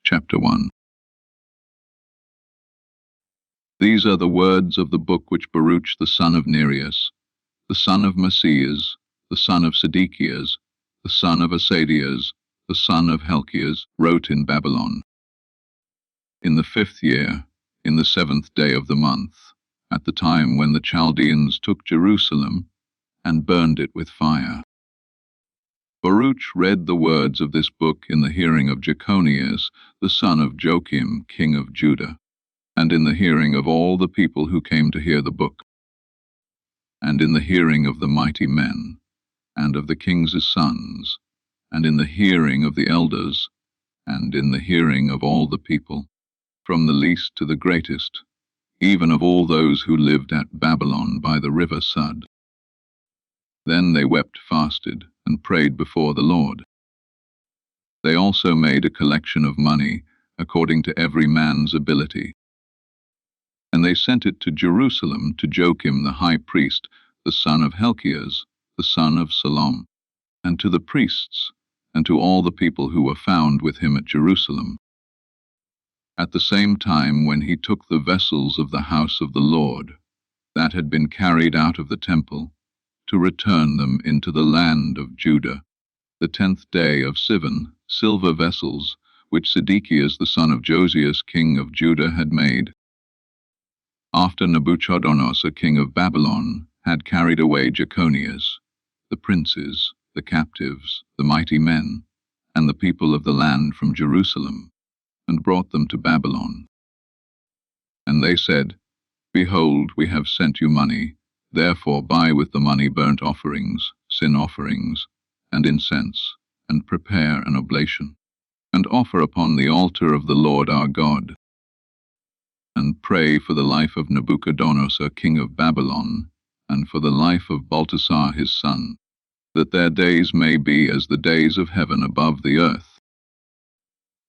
Chapter 1. These are the words of the book which Baruch the son of Nerius, the son of Maaseias, the son of Sedekias, the son of Asadias, the son of Helkias, wrote in Babylon. In the 5th year, in the 7th day of the month, at the time when the Chaldeans took Jerusalem and burned it with fire. Baruch read the words of this book in the hearing of Jeconias, the son of Joachim, king of Judah, and in the hearing of all the people who came to hear the book, and in the hearing of the mighty men, and of the king's sons, and in the hearing of the elders, and in the hearing of all the people, from the least to the greatest, even of all those who lived at Babylon by the river Sud. Then they wept, fasted, and prayed before the Lord. They also made a collection of money, according to every man's ability. And they sent it to Jerusalem to Joachim the high priest, the son of Helkias, the son of Salom, and to the priests, and to all the people who were found with him at Jerusalem. At the same time when he took the vessels of the house of the Lord, that had been carried out of the temple, to return them into the land of Judah, the 10th day of Sivan, silver vessels, which Sedekias the son of Josias king of Judah had made, after Nabuchodonosor king of Babylon had carried away Jeconias, the princes, the captives, the mighty men, and the people of the land from Jerusalem, and brought them to Babylon. And they said, Behold, we have sent you money, therefore buy with the money burnt offerings, sin offerings, and incense, and prepare an oblation, and offer upon the altar of the Lord our God, and pray for the life of Nabuchodonosor king of Babylon, and for the life of Baltasar his son, that their days may be as the days of heaven above the earth.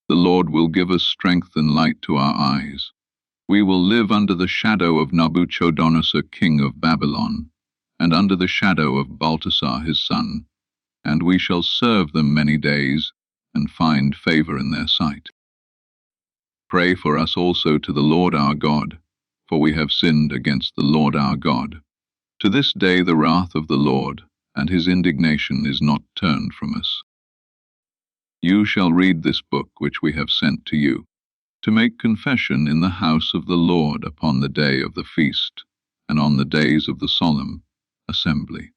The Lord will give us strength and light to our eyes. We will live under the shadow of Nabuchodonosor king of Babylon, and under the shadow of Baltasar his son, and we shall serve them many days, and find favor in their sight. Pray for us also to the Lord our God, for we have sinned against the Lord our God. To this day the wrath of the Lord, and his indignation is not turned from us. You shall read this book which we have sent to you, to make confession in the house of the Lord upon the day of the feast, and on the days of the solemn assembly.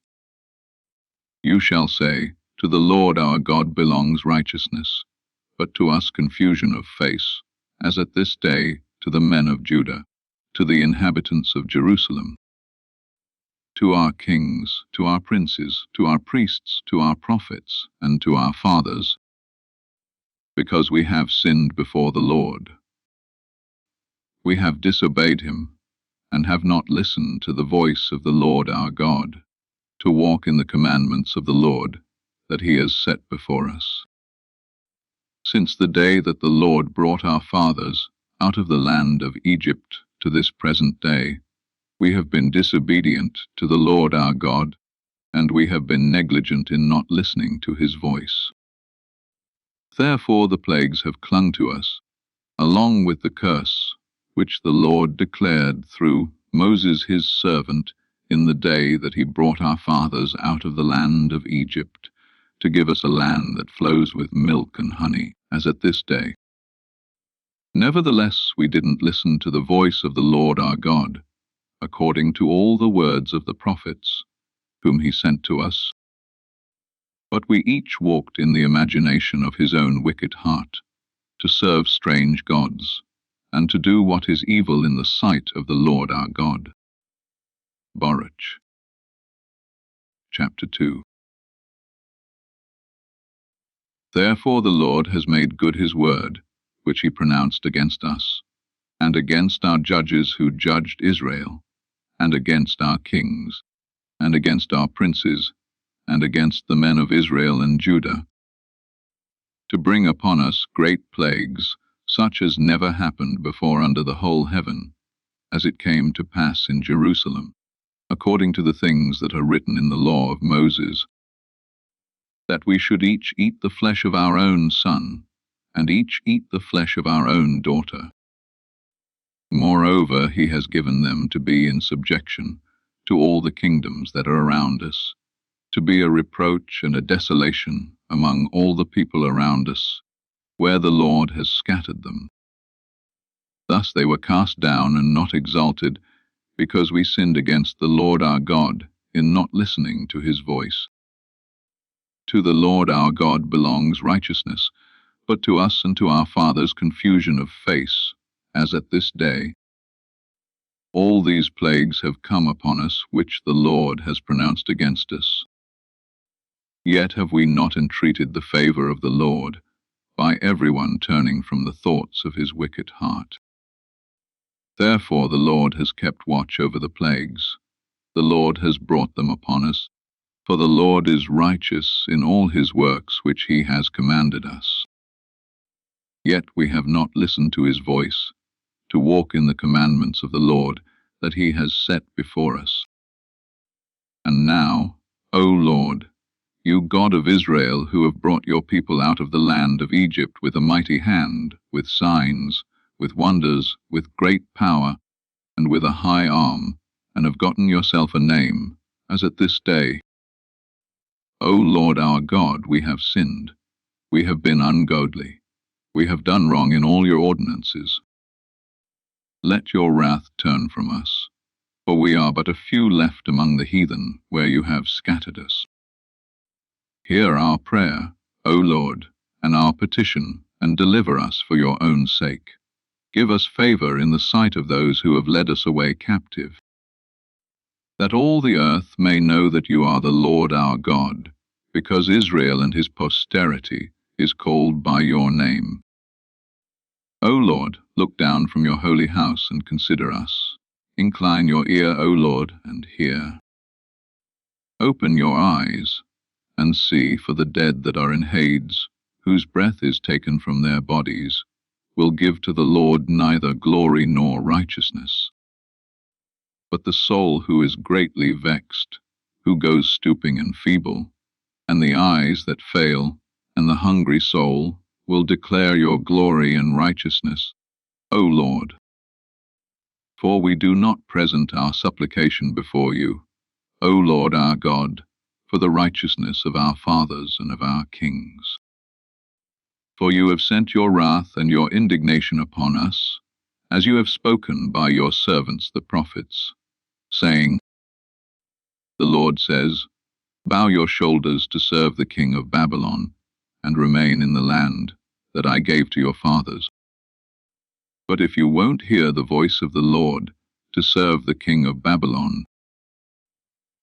You shall say, To the Lord our God belongs righteousness, but to us confusion of face, as at this day to the men of Judah, to the inhabitants of Jerusalem, to our kings, to our princes, to our priests, to our prophets, and to our fathers, because we have sinned before the Lord. We have disobeyed him, and have not listened to the voice of the Lord our God, to walk in the commandments of the Lord that he has set before us. Since the day that the Lord brought our fathers out of the land of Egypt to this present day, we have been disobedient to the Lord our God, and we have been negligent in not listening to his voice. Therefore the plagues have clung to us, along with the curse, which the Lord declared through Moses his servant in the day that he brought our fathers out of the land of Egypt, to give us a land that flows with milk and honey, as at this day. Nevertheless, we didn't listen to the voice of the Lord our God, according to all the words of the prophets, whom he sent to us. But we each walked in the imagination of his own wicked heart, to serve strange gods, and to do what is evil in the sight of the Lord our God. Baruch. Chapter 2. Therefore the Lord has made good his word, which he pronounced against us, and against our judges who judged Israel, and against our kings, and against our princes, and against the men of Israel and Judah, to bring upon us great plagues, such as never happened before under the whole heaven, as it came to pass in Jerusalem, according to the things that are written in the law of Moses, that we should each eat the flesh of our own son, and each eat the flesh of our own daughter. Moreover, he has given them to be in subjection to all the kingdoms that are around us, to be a reproach and a desolation among all the people around us, where the Lord has scattered them. Thus they were cast down and not exalted, because we sinned against the Lord our God in not listening to his voice. To the Lord our God belongs righteousness, but to us and to our fathers confusion of face, as at this day. All these plagues have come upon us, which the Lord has pronounced against us. Yet have we not entreated the favor of the Lord, by everyone turning from the thoughts of his wicked heart. Therefore the Lord has kept watch over the plagues. The Lord has brought them upon us, for the Lord is righteous in all his works which he has commanded us. Yet we have not listened to his voice, to walk in the commandments of the Lord that he has set before us. And now, O Lord, you God of Israel, who have brought your people out of the land of Egypt with a mighty hand, with signs, with wonders, with great power, and with a high arm, and have gotten yourself a name, as at this day. O Lord our God, we have sinned, we have been ungodly, we have done wrong in all your ordinances. Let your wrath turn from us, for we are but a few left among the heathen, where you have scattered us. Hear our prayer, O Lord, and our petition, and deliver us for your own sake. Give us favor in the sight of those who have led us away captive, that all the earth may know that you are the Lord our God, because Israel and his posterity is called by your name. O Lord, look down from your holy house and consider us. Incline your ear, O Lord, and hear. Open your eyes, and see, for the dead that are in Hades, whose breath is taken from their bodies, will give to the Lord neither glory nor righteousness. But the soul who is greatly vexed, who goes stooping and feeble, and the eyes that fail, and the hungry soul, will declare your glory and righteousness, O Lord. For we do not present our supplication before you, O Lord our God, for the righteousness of our fathers and of our kings. For you have sent your wrath and your indignation upon us, as you have spoken by your servants the prophets, saying, The Lord says, Bow your shoulders to serve the king of Babylon, and remain in the land that I gave to your fathers. But if you won't hear the voice of the Lord to serve the king of Babylon,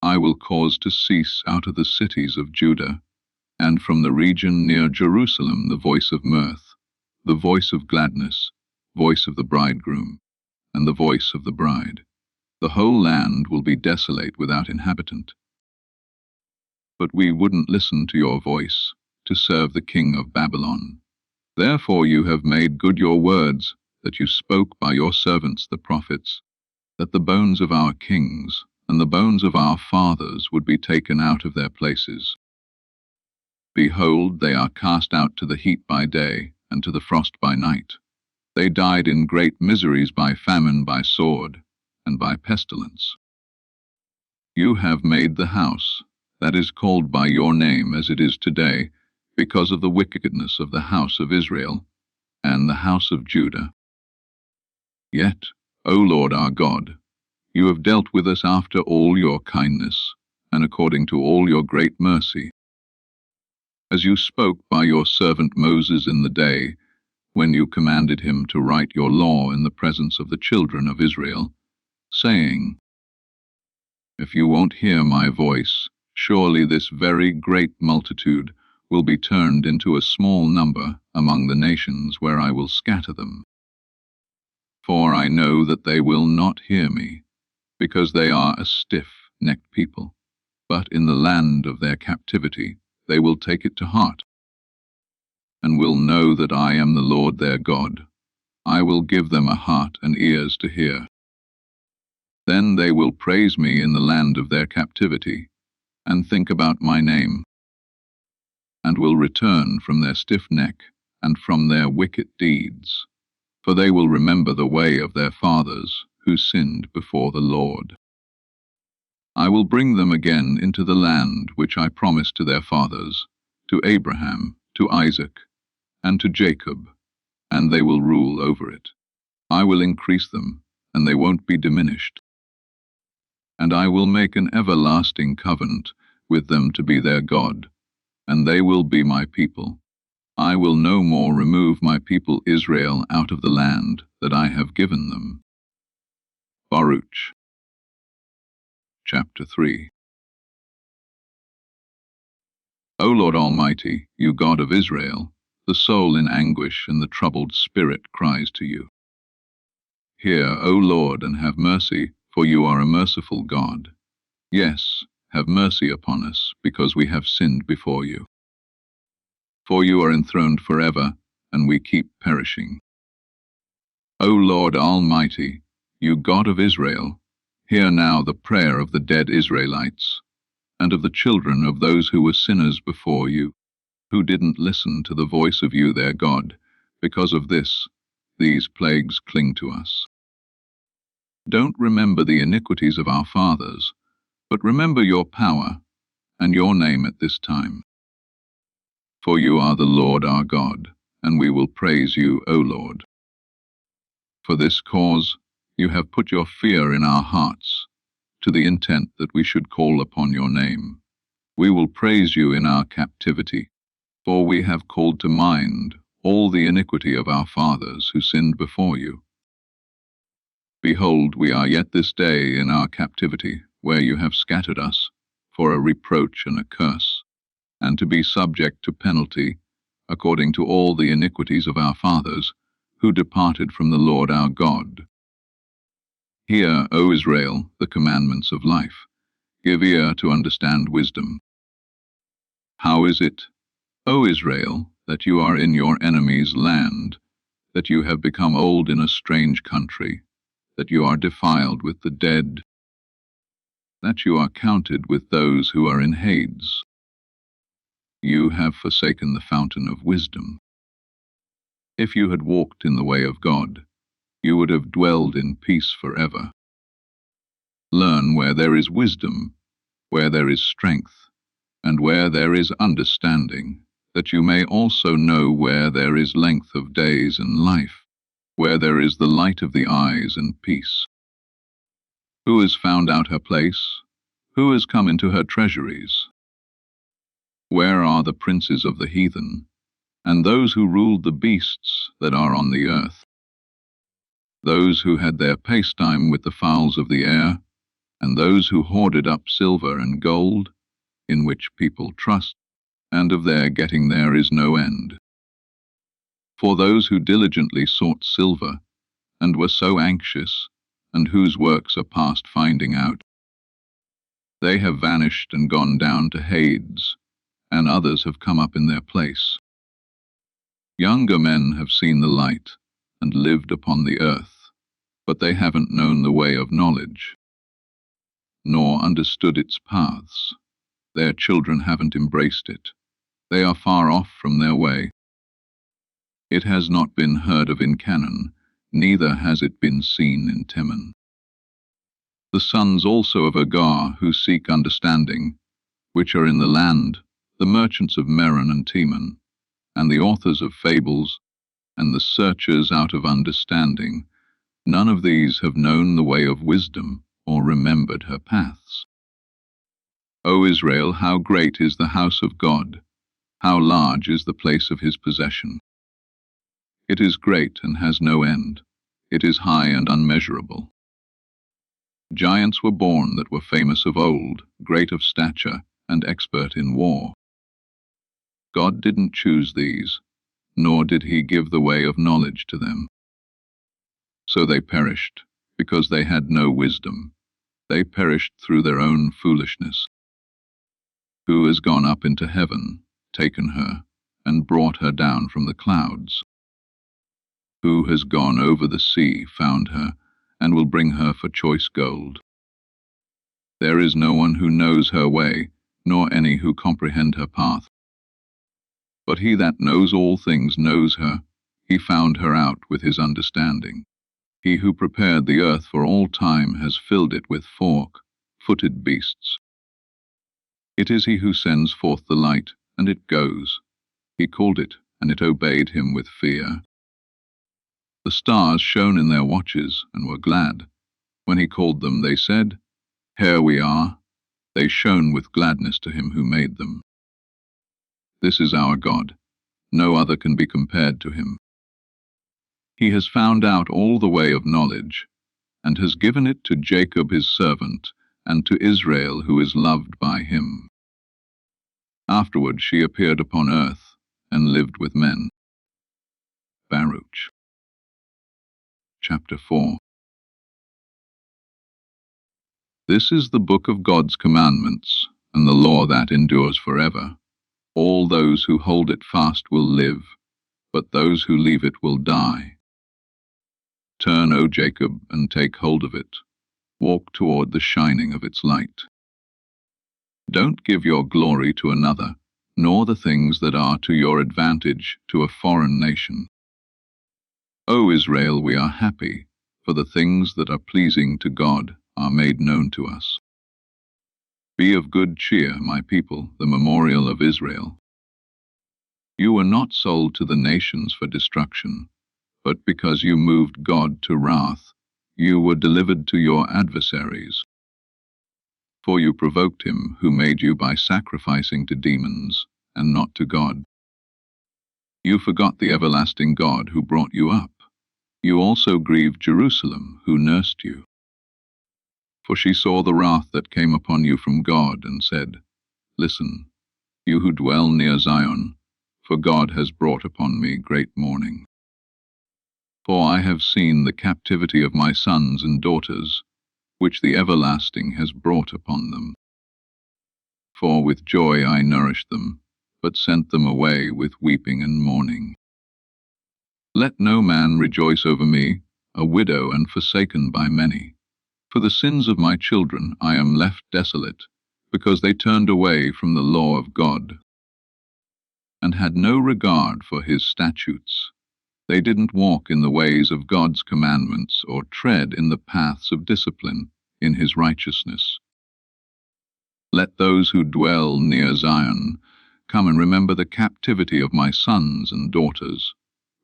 I will cause to cease out of the cities of Judah, and from the region near Jerusalem, the voice of mirth, the voice of gladness, voice of the bridegroom, and the voice of the bride. The whole land will be desolate without inhabitant. But we wouldn't listen to your voice to serve the king of Babylon. Therefore you have made good your words that you spoke by your servants the prophets, that the bones of our kings and the bones of our fathers would be taken out of their places. Behold, they are cast out to the heat by day, and to the frost by night. They died in great miseries by famine, by sword, and by pestilence. You have made the house that is called by your name as it is today, because of the wickedness of the house of Israel and the house of Judah. Yet, O Lord our God, you have dealt with us after all your kindness, and according to all your great mercy, as you spoke by your servant Moses in the day, when you commanded him to write your law in the presence of the children of Israel, saying, If you won't hear my voice, surely this very great multitude will be turned into a small number among the nations where I will scatter them. For I know that they will not hear me, because they are a stiff-necked people, but in the land of their captivity they will take it to heart, and will know that I am the Lord their God. I will give them a heart and ears to hear. Then they will praise me in the land of their captivity, and think about my name, and will return from their stiff neck and from their wicked deeds, for they will remember the way of their fathers who sinned before the Lord. I will bring them again into the land which I promised to their fathers, to Abraham, to Isaac, and to Jacob, and they will rule over it. I will increase them, and they won't be diminished. And I will make an everlasting covenant with them to be their God, and they will be my people. I will no more remove my people Israel out of the land that I have given them. Baruch. Chapter 3. O Lord Almighty, you God of Israel, the soul in anguish and the troubled spirit cries to you. Hear, O Lord, and have mercy, for you are a merciful God. Yes, have mercy upon us, because we have sinned before you. For you are enthroned forever, and we keep perishing. O Lord Almighty, you God of Israel, hear now the prayer of the dead Israelites, and of the children of those who were sinners before you, who didn't listen to the voice of you their God. Because of this, these plagues cling to us. Don't remember the iniquities of our fathers, but remember your power and your name at this time. For you are the Lord our God, and we will praise you, O Lord. For this cause you have put your fear in our hearts, to the intent that we should call upon your name. We will praise you in our captivity, for we have called to mind all the iniquity of our fathers who sinned before you. Behold, we are yet this day in our captivity, where you have scattered us, for a reproach and a curse, and to be subject to penalty, according to all the iniquities of our fathers, who departed from the Lord our God. Hear, O Israel, the commandments of life. Give ear to understand wisdom. How is it, O Israel, that you are in your enemy's land, that you have become old in a strange country, that you are defiled with the dead, that you are counted with those who are in Hades? You have forsaken the fountain of wisdom. If you had walked in the way of God, you would have dwelled in peace forever. Learn where there is wisdom, where there is strength, and where there is understanding, that you may also know where there is length of days and life, where there is the light of the eyes and peace. Who has found out her place? Who has come into her treasuries? Where are the princes of the heathen, and those who ruled the beasts that are on the earth? Those who had their pastime with the fowls of the air, and those who hoarded up silver and gold, in which people trust, and of their getting there is no end. For those who diligently sought silver, and were so anxious, and whose works are past finding out, they have vanished and gone down to Hades, and others have come up in their place. Younger men have seen the light, and lived upon the earth, but they haven't known the way of knowledge, nor understood its paths. Their children haven't embraced it. They are far off from their way. It has not been heard of in Canaan, neither has it been seen in Teman. The sons also of Agar who seek understanding, which are in the land, the merchants of Meron and Teman, and the authors of fables, and the searchers out of understanding, none of these have known the way of wisdom, or remembered her paths. O Israel, how great is the house of God! How large is the place of his possession! It is great and has no end. It is high and unmeasurable. Giants were born that were famous of old, great of stature, and expert in war. God didn't choose these, nor did he give the way of knowledge to them. So they perished, because they had no wisdom. They perished through their own foolishness. Who has gone up into heaven, taken her, and brought her down from the clouds? Who has gone over the sea, found her, and will bring her for choice gold? There is no one who knows her way, nor any who comprehend her path. But he that knows all things knows her. He found her out with his understanding. He who prepared the earth for all time has filled it with fork-footed beasts. It is he who sends forth the light, and it goes. He called it, and it obeyed him with fear. The stars shone in their watches, and were glad. When he called them, they said, Here we are. They shone with gladness to him who made them. This is our God. No other can be compared to him. He has found out all the way of knowledge, and has given it to Jacob his servant, and to Israel who is loved by him. Afterward she appeared upon earth, and lived with men. Baruch. Chapter 4. This is the book of God's commandments, and the law that endures forever. All those who hold it fast will live, but those who leave it will die. Turn, O Jacob, and take hold of it. Walk toward the shining of its light. Don't give your glory to another, nor the things that are to your advantage to a foreign nation. O Israel, we are happy, for the things that are pleasing to God are made known to us. Be of good cheer, my people, the memorial of Israel. You were not sold to the nations for destruction, but because you moved God to wrath, you were delivered to your adversaries. For you provoked him who made you by sacrificing to demons, and not to God. You forgot the everlasting God who brought you up. You also grieved Jerusalem, who nursed you. For she saw the wrath that came upon you from God, and said, Listen, you who dwell near Zion, for God has brought upon me great mourning. For I have seen the captivity of my sons and daughters, which the everlasting has brought upon them. For with joy I nourished them, but sent them away with weeping and mourning. Let no man rejoice over me, a widow and forsaken by many. For the sins of my children I am left desolate, because they turned away from the law of God, and had no regard for his statutes. They didn't walk in the ways of God's commandments, or tread in the paths of discipline, in his righteousness. Let those who dwell near Zion come and remember the captivity of my sons and daughters,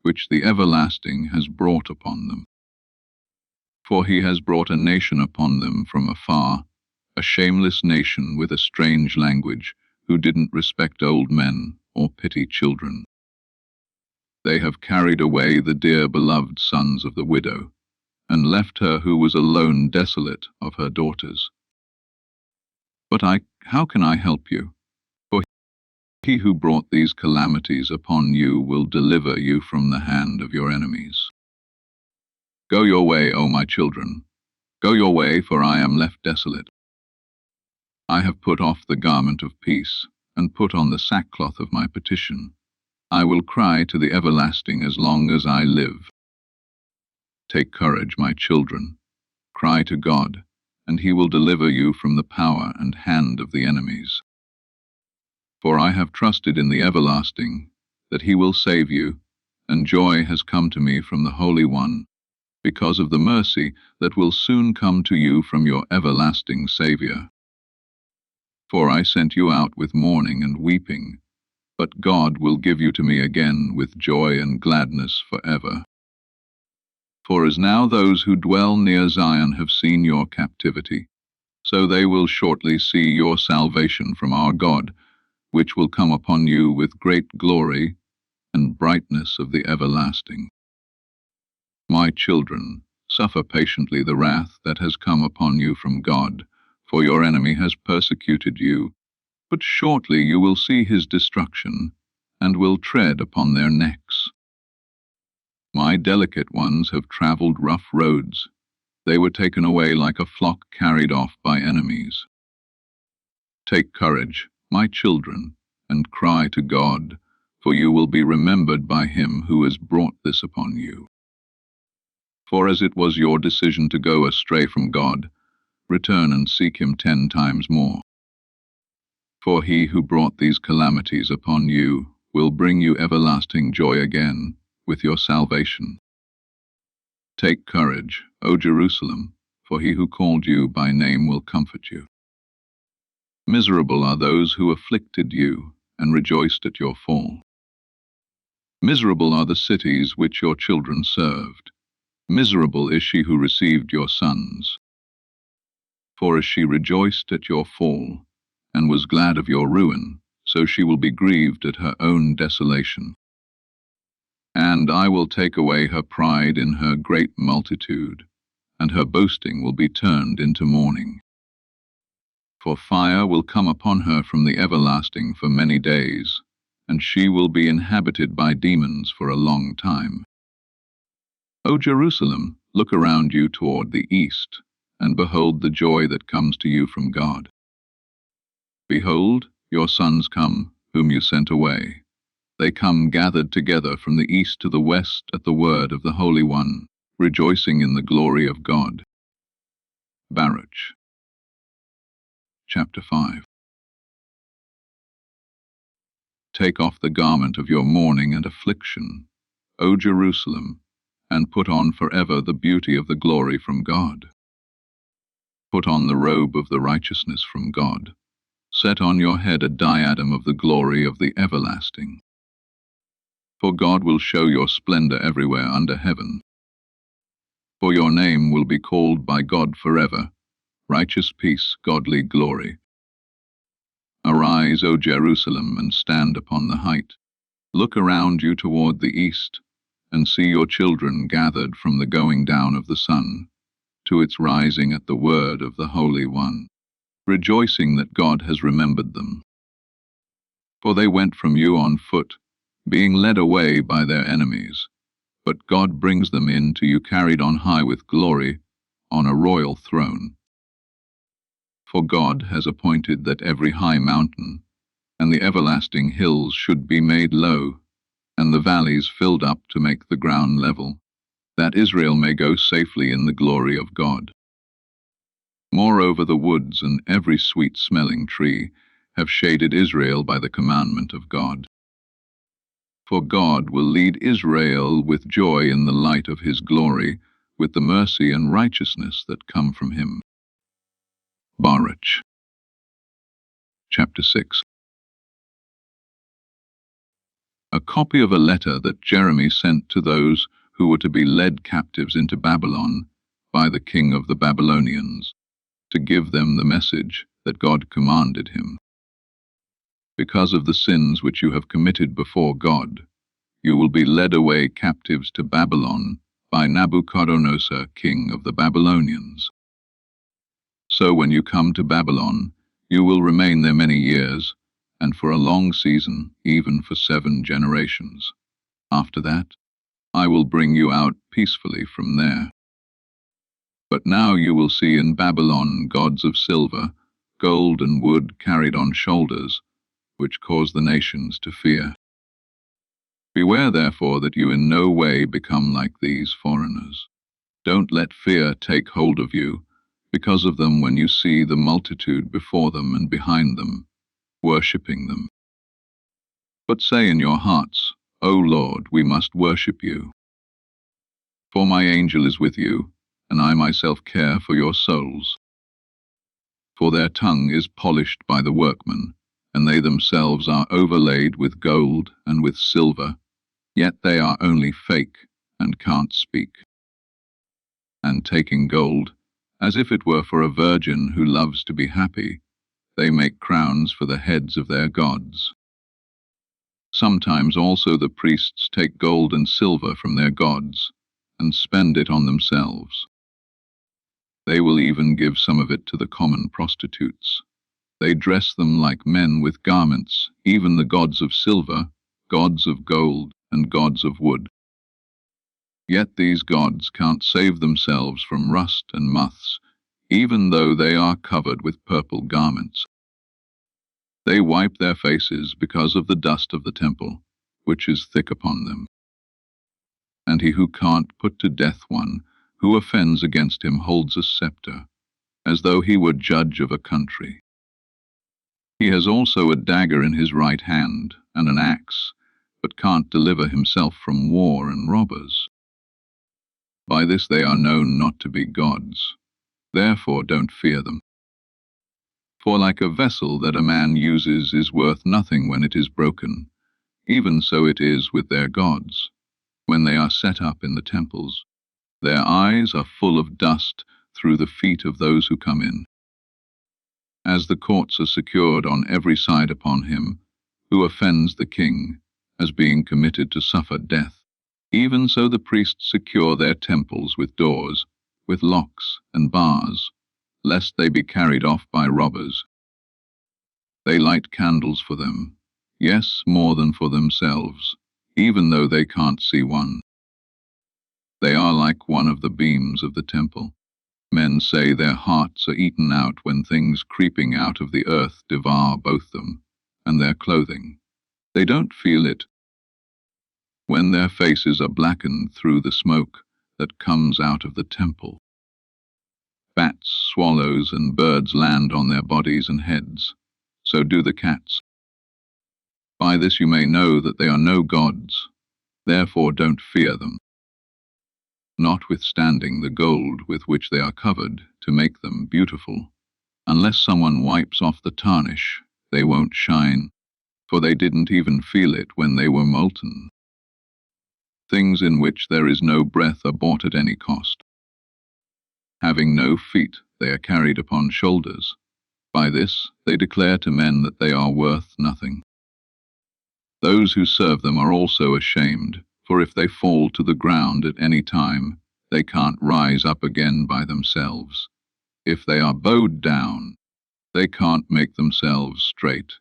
which the everlasting has brought upon them. For he has brought a nation upon them from afar, a shameless nation with a strange language, who didn't respect old men or pity children. They have carried away the dear beloved sons of the widow, and left her who was alone desolate of her daughters. But how can I help you? For he who brought these calamities upon you will deliver you from the hand of your enemies. Go your way, O my children. Go your way, for I am left desolate. I have put off the garment of peace, and put on the sackcloth of my petition. I will cry to the everlasting as long as I live. Take courage, my children. Cry to God, and he will deliver you from the power and hand of the enemies. For I have trusted in the everlasting, that he will save you, and joy has come to me from the Holy One, because of the mercy that will soon come to you from your everlasting Savior. For I sent you out with mourning and weeping, but God will give you to me again with joy and gladness forever. For as now those who dwell near Zion have seen your captivity, so they will shortly see your salvation from our God, which will come upon you with great glory and brightness of the everlasting. My children, suffer patiently the wrath that has come upon you from God, for your enemy has persecuted you. But shortly you will see his destruction, and will tread upon their necks. My delicate ones have traveled rough roads. They were taken away like a flock carried off by enemies. Take courage, my children, and cry to God, for you will be remembered by him who has brought this upon you. For as it was your decision to go astray from God, return and seek him 10 times more. For he who brought these calamities upon you will bring you everlasting joy again with your salvation. Take courage, O Jerusalem, for he who called you by name will comfort you. Miserable are those who afflicted you and rejoiced at your fall. Miserable are the cities which your children served. Miserable is she who received your sons. For as she rejoiced at your fall, and was glad of your ruin, so she will be grieved at her own desolation. And I will take away her pride in her great multitude, and her boasting will be turned into mourning. For fire will come upon her from the everlasting for many days, and she will be inhabited by demons for a long time. O Jerusalem, look around you toward the east, and behold the joy that comes to you from God. Behold, your sons come, whom you sent away. They come gathered together from the east to the west at the word of the Holy One, rejoicing in the glory of God. Baruch. Chapter 5. Take off the garment of your mourning and affliction, O Jerusalem, and put on forever the beauty of the glory from God. Put on the robe of the righteousness from God. Set on your head a diadem of the glory of the everlasting. For God will show your splendor everywhere under heaven. For your name will be called by God forever, righteous peace, godly glory. Arise, O Jerusalem, and stand upon the height. Look around you toward the east, and see your children gathered from the going down of the sun to its rising at the word of the Holy One, rejoicing that God has remembered them. For they went from you on foot, being led away by their enemies, but God brings them in to you carried on high with glory, on a royal throne. For God has appointed that every high mountain and the everlasting hills should be made low, and the valleys filled up to make the ground level, that Israel may go safely in the glory of God. Moreover, the woods and every sweet-smelling tree have shaded Israel by the commandment of God. For God will lead Israel with joy in the light of his glory, with the mercy and righteousness that come from him. Baruch. Chapter 6. A copy of a letter that Jeremy sent to those who were to be led captives into Babylon by the king of the Babylonians, to give them the message that God commanded him. Because of the sins which you have committed before God, you will be led away captives to Babylon by Nabuchodonosor, king of the Babylonians. So when you come to Babylon, you will remain there many years, and for a long season, even for 7 generations. After that, I will bring you out peacefully from there. But now you will see in Babylon gods of silver, gold and wood carried on shoulders, which cause the nations to fear. Beware therefore that you in no way become like these foreigners. Don't let fear take hold of you, because of them when you see the multitude before them and behind them, worshipping them. But say in your hearts, O Lord, we must worship you. For my angel is with you, and I myself care for your souls. For their tongue is polished by the workman, and they themselves are overlaid with gold and with silver, yet they are only fake and can't speak. And taking gold, as if it were for a virgin who loves to be happy, they make crowns for the heads of their gods. Sometimes also the priests take gold and silver from their gods, and spend it on themselves. They will even give some of it to the common prostitutes. They dress them like men with garments, even the gods of silver, gods of gold, and gods of wood. Yet these gods can't save themselves from rust and moths, even though they are covered with purple garments. They wipe their faces because of the dust of the temple, which is thick upon them. And he who can't put to death one who offends against him holds a scepter, as though he were judge of a country. He has also a dagger in his right hand, and an axe, but can't deliver himself from war and robbers. By this they are known not to be gods. Therefore don't fear them. For like a vessel that a man uses is worth nothing when it is broken, even so it is with their gods, when they are set up in the temples. Their eyes are full of dust through the feet of those who come in. As the courts are secured on every side upon him who offends the king, as being committed to suffer death, even so the priests secure their temples with doors, with locks and bars, lest they be carried off by robbers. They light candles for them, yes, more than for themselves, even though they can't see one. They are like one of the beams of the temple. Men say their hearts are eaten out when things creeping out of the earth devour both them and their clothing. They don't feel it. When their faces are blackened through the smoke that comes out of the temple. Bats, swallows, and birds land on their bodies and heads. So do the cats. By this you may know that they are no gods. Therefore don't fear them. Notwithstanding the gold with which they are covered to make them beautiful, unless someone wipes off the tarnish, they won't shine, for they didn't even feel it when they were molten. Things in which there is no breath are bought at any cost. Having no feet, they are carried upon shoulders. By this they declare to men that they are worth nothing. Those who serve them are also ashamed, for if they fall to the ground at any time, they can't rise up again by themselves. If they are bowed down, they can't make themselves straight,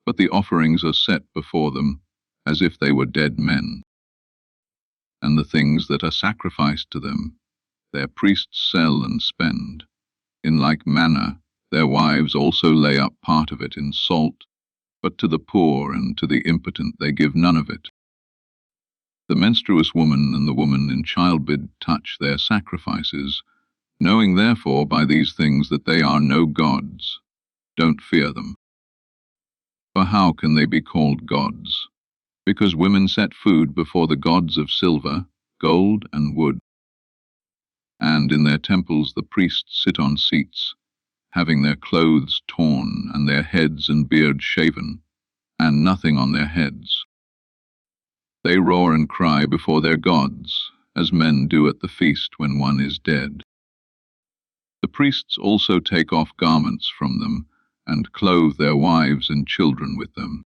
but the offerings are set before them as if they were dead men. And the things that are sacrificed to them, their priests sell and spend. In like manner, their wives also lay up part of it in salt, but to the poor and to the impotent they give none of it. The menstruous woman and the woman in childbed touch their sacrifices, knowing therefore by these things that they are no gods. Don't fear them. For how can they be called gods? Because women set food before the gods of silver, gold, and wood. And in their temples the priests sit on seats, having their clothes torn and their heads and beards shaven, and nothing on their heads. They roar and cry before their gods, as men do at the feast when one is dead. The priests also take off garments from them, and clothe their wives and children with them.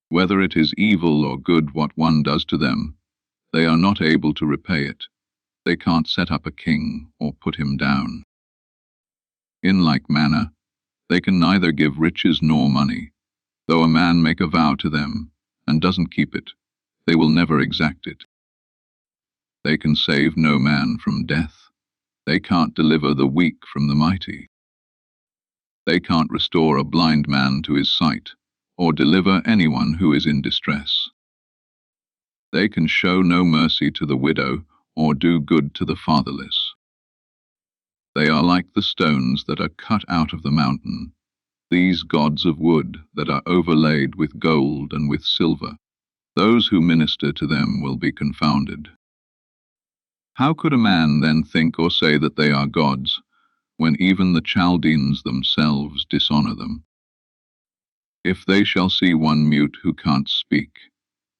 Whether it is evil or good what one does to them, they are not able to repay it. They can't set up a king or put him down. In like manner, they can neither give riches nor money. Though a man make a vow to them, and doesn't keep it, they will never exact it. They can save no man from death. They can't deliver the weak from the mighty. They can't restore a blind man to his sight, or deliver anyone who is in distress. They can show no mercy to the widow, or do good to the fatherless. They are like the stones that are cut out of the mountain, these gods of wood that are overlaid with gold and with silver. Those who minister to them will be confounded. How could a man then think or say that they are gods, when even the Chaldeans themselves dishonor them? If they shall see one mute who can't speak,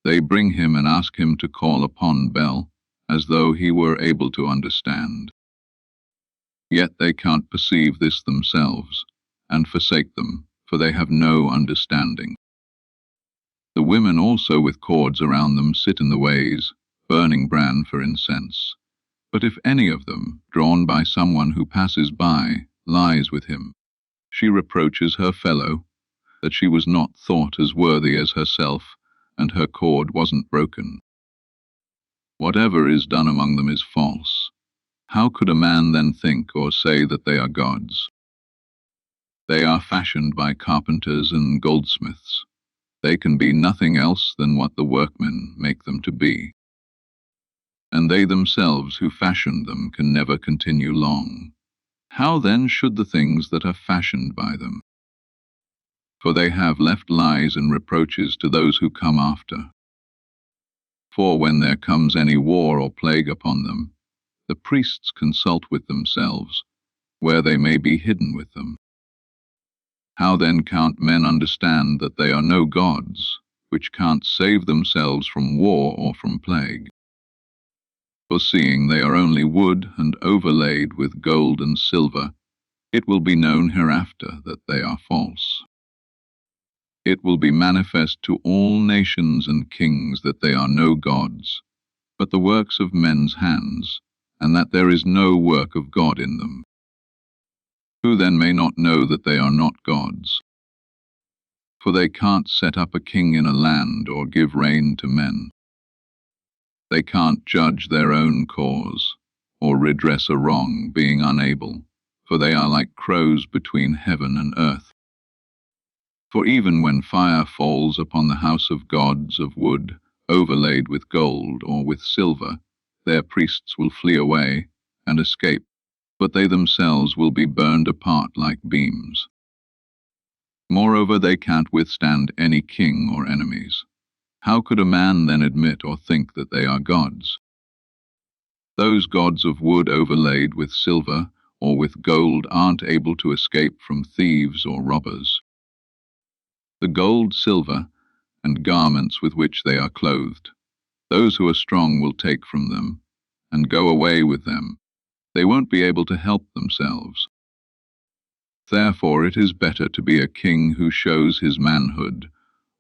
they bring him and ask him to call upon Bel, as though he were able to understand. Yet they can't perceive this themselves, and forsake them, for they have no understanding. The women also with cords around them sit in the ways, burning bran for incense. But if any of them, drawn by someone who passes by, lies with him, she reproaches her fellow, that she was not thought as worthy as herself, and her cord wasn't broken. Whatever is done among them is false. How could a man then think or say that they are gods? They are fashioned by carpenters and goldsmiths. They can be nothing else than what the workmen make them to be. And they themselves who fashioned them can never continue long. How then should the things that are fashioned by them? for they have left lies and reproaches to those who come after. For when there comes any war or plague upon them, the priests consult with themselves, where they may be hidden with them. How then can't men understand that they are no gods, which can't save themselves from war or from plague? For seeing they are only wood and overlaid with gold and silver, it will be known hereafter that they are false. It will be manifest to all nations and kings that they are no gods, but the works of men's hands, and that there is no work of God in them. Who then may not know that they are not gods? For they can't set up a king in a land or give reign to men. They can't judge their own cause, or redress a wrong, being unable, for they are like crows between heaven and earth. For even when fire falls upon the house of gods of wood, overlaid with gold or with silver, their priests will flee away and escape, but they themselves will be burned apart like beams. Moreover, they can't withstand any king or enemies. How could a man then admit or think that they are gods? Those gods of wood overlaid with silver or with gold aren't able to escape from thieves or robbers. The gold, silver, and garments with which they are clothed, those who are strong will take from them and go away with them. They won't be able to help themselves. Therefore it is better to be a king who shows his manhood,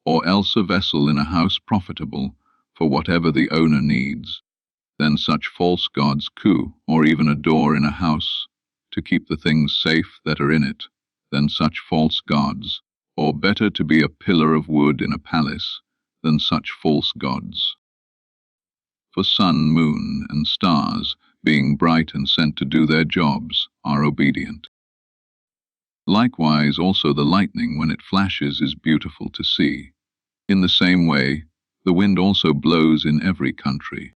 or else a vessel in a house profitable for whatever the owner needs, than such false gods or even a door in a house to keep the things safe that are in it, than such false gods, or better to be a pillar of wood in a palace than such false gods. For sun, moon, and stars, being bright and sent to do their jobs, are obedient. Likewise also the lightning, when it flashes, is beautiful to see. In the same way, the wind also blows in every country.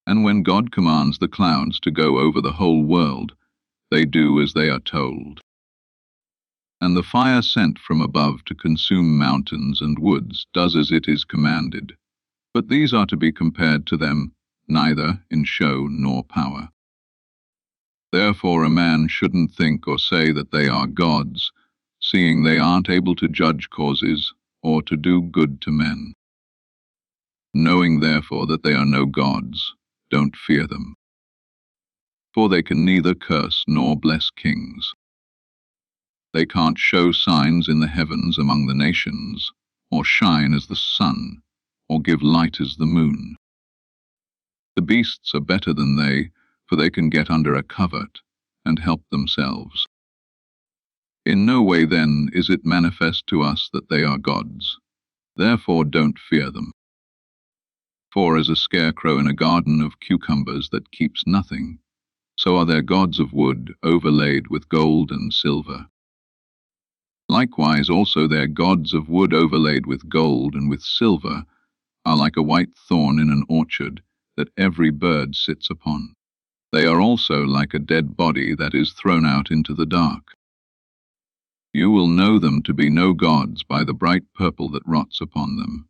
And when God commands the clouds to go over the whole world, they do as they are told. And the fire sent from above to consume mountains and woods does as it is commanded. But these are to be compared to them neither in show nor power. Therefore a man shouldn't think or say that they are gods, seeing they aren't able to judge causes or to do good to men. Knowing therefore that they are no gods, don't fear them. For they can neither curse nor bless kings. They can't show signs in the heavens among the nations, or shine as the sun, or give light as the moon. The beasts are better than they, for they can get under a covert and help themselves. In no way then is it manifest to us that they are gods. Therefore don't fear them. For as a scarecrow in a garden of cucumbers that keeps nothing, so are their gods of wood overlaid with gold and silver. Likewise also their gods of wood overlaid with gold and with silver are like a white thorn in an orchard that every bird sits upon. They are also like a dead body that is thrown out into the dark. You will know them to be no gods by the bright purple that rots upon them.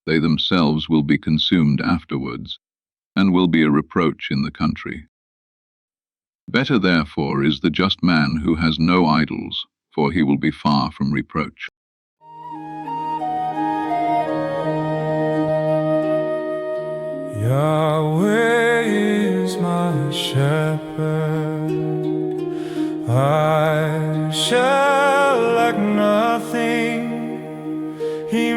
They themselves will be consumed afterwards, and will be a reproach in the country. Better therefore is the just man who has no idols, for he will be far from reproach. Yahweh is my shepherd, I shall lack nothing. He